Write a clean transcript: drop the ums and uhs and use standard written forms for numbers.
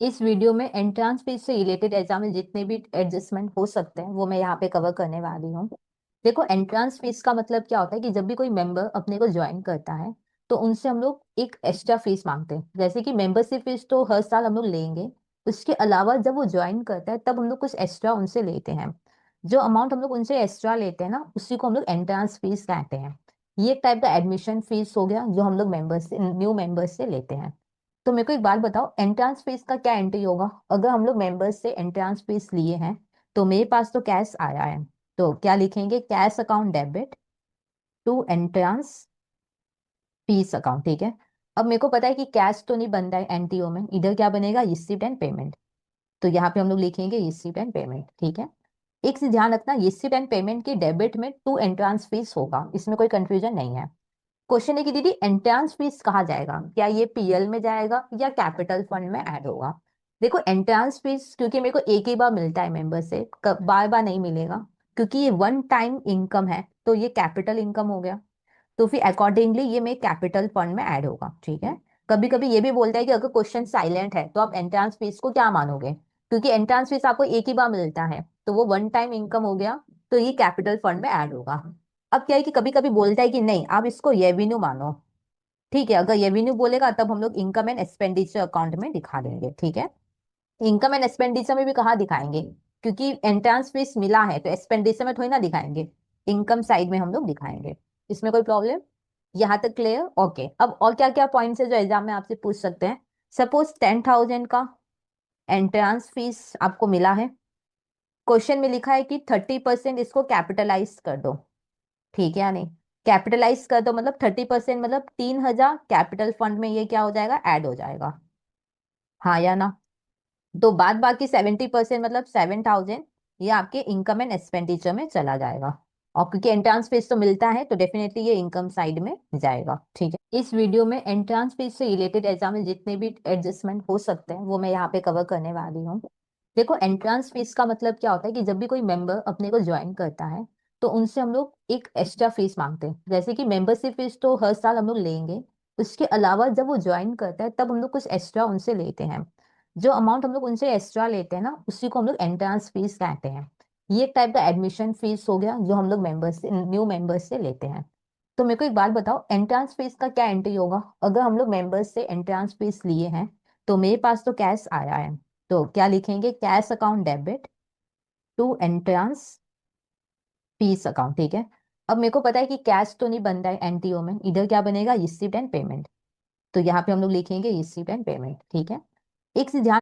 इस वीडियो में entrance fees से रिलेटेड एग्जाम में जितने भी एडजस्टमेंट हो सकते हैं वो मैं यहाँ पे कवर करने वाली हूँ। देखो, एंट्रेंस फीस का मतलब क्या होता है कि जब भी कोई मेंबर अपने को ज्वाइन करता है तो उनसे हम लोग एक एक्स्ट्रा फीस मांगते हैं। जैसे कि मेंबरशिप फीस तो हर साल हम लोग लेंगे, उसके अलावा जब वो ज्वाइन करता है तब हम लोग कुछ एक्स्ट्रा उनसे लेते हैं। जो अमाउंट हम लोग उनसे एक्स्ट्रा लेते हैं ना, उसी को हम लोग एंट्रेंस फीस कहते हैं। ये एक टाइप का एडमिशन फीस हो गया जो हम लोग मेंबर्स से, न्यू मेंबर्स से लेते हैं। तो मेरे को एक बात बताओ, एंट्रेंस फीस का क्या एंट्री होगा? अगर हम लोग मेंबर्स से एंट्रेंस फीस लिए हैं तो मेरे पास तो कैश आया है, तो क्या लिखेंगे? Cash account debit to entrance fees account. ठीक है। अब मेरे को पता है कि कैश तो नहीं बन रहा है एनटीओ में, इधर क्या बनेगा? Receipt and payment. तो यहाँ पे हम लोग लिखेंगे रिसीप्ट एंड पेमेंट। ठीक है। एक चीज ध्यान रखना, रिसीप्ट एंड पेमेंट की डेबिट में टू एंट्रेंस फीस होगा, इसमें कोई कंफ्यूजन नहीं है। क्वेश्चन है कि दीदी एंट्रेंस फीस कहाँ जाएगा, क्या ये पीएल में जाएगा या कैपिटल फंड में ऐड होगा? देखो, एंट्रेंस फीस क्योंकि मेरे को एक ही बार मिलता है मेंबर से, बार बार नहीं मिलेगा, क्योंकि ये वन टाइम इनकम है तो ये कैपिटल इनकम हो गया। तो फिर अकॉर्डिंगली ये मेरे कैपिटल फंड में ऐड होगा। ठीक है। कभी कभी ये भी बोलता है कि अगर क्वेश्चन साइलेंट है तो आप एंट्रेंस फीस को क्या मानोगे, क्योंकि एंट्रेंस फीस आपको एक ही बार मिलता है तो वो वन टाइम इनकम हो गया, तो ये कैपिटल फंड में ऐड होगा। अब क्या है कि कभी कभी बोलता है कि नहीं, आप इसको रेवेन्यू मानो। ठीक है, अगर रेवेन्यू बोलेगा तब हम लोग इनकम एंड एक्सपेंडिचर अकाउंट में दिखा देंगे। ठीक है। इनकम एंड एक्सपेंडिचर में भी कहाँ दिखाएंगे, क्योंकि एंट्रेंस फीस मिला है तो एक्सपेंडिचर में थोड़ी ना दिखाएंगे, इनकम साइड में हम लोग दिखाएंगे। इसमें कोई प्रॉब्लम? यहाँ तक क्लियर? ओके। अब और क्या क्या पॉइंट्स है जो एग्जाम में आपसे पूछ सकते हैं? सपोज 10,000 का एंट्रेंस फीस आपको मिला है, क्वेश्चन में लिखा है कि 30% इसको कैपिटलाइज कर दो। ठीक है या नहीं? कैपिटलाइज कर दो मतलब 30% मतलब 3,000 कैपिटल फंड में ये क्या हो जाएगा? ऐड हो जाएगा। हाँ या ना? तो बाद बाकी 70% मतलब 7,000 ये आपके इनकम एंड एक्सपेंडिचर में चला जाएगा। और क्योंकि एंट्रेंस फीस तो मिलता है तो डेफिनेटली ये इनकम साइड में जाएगा। ठीक है। इस वीडियो में एंट्रेंस फीस से रिलेटेड एग्जाम में जितने भी एडजस्टमेंट हो सकते हैं वो मैं यहाँ पे कवर करने वाली हूँ। देखो, एंट्रेंस फीस का मतलब क्या होता है कि जब भी कोई मेंबर अपने को ज्वाइन करता है तो उनसे हम लोग एक एक्स्ट्रा फीस मांगते हैं। जैसे कि मेंबरशिप फीस तो हर साल हम लोग लेंगे, उसके अलावा जब वो ज्वाइन करता है तब हम लोग कुछ एक्स्ट्रा उनसे लेते हैं। जो अमाउंट हम लोग उनसे एक्स्ट्रा लेते हैं ना, उसी को हम लोग एंट्रेंस फीस कहते हैं। ये एक टाइप का एडमिशन फीस हो गया जो हम लोग मेंबर्स से, न्यू मेंबर्स से लेते हैं। तो मेरे को एक बात बताओ, एंट्रेंस फीस का क्या एंट्री होगा? अगर हम लोग मेंबर्स से एंट्रेंस फीस लिए हैं तो मेरे पास तो कैश आया है, तो क्या लिखेंगे? Cash account debit to entrance fees account. ठीक है। अब मेरे को पता है कि कैश तो नहीं बन रहा है एनटीओ में, इधर क्या बनेगा? Receipt and payment. तो यहाँ पे हम लोग लिखेंगे रिसीप्ट एंड पेमेंट। ठीक है। एक से ध्यान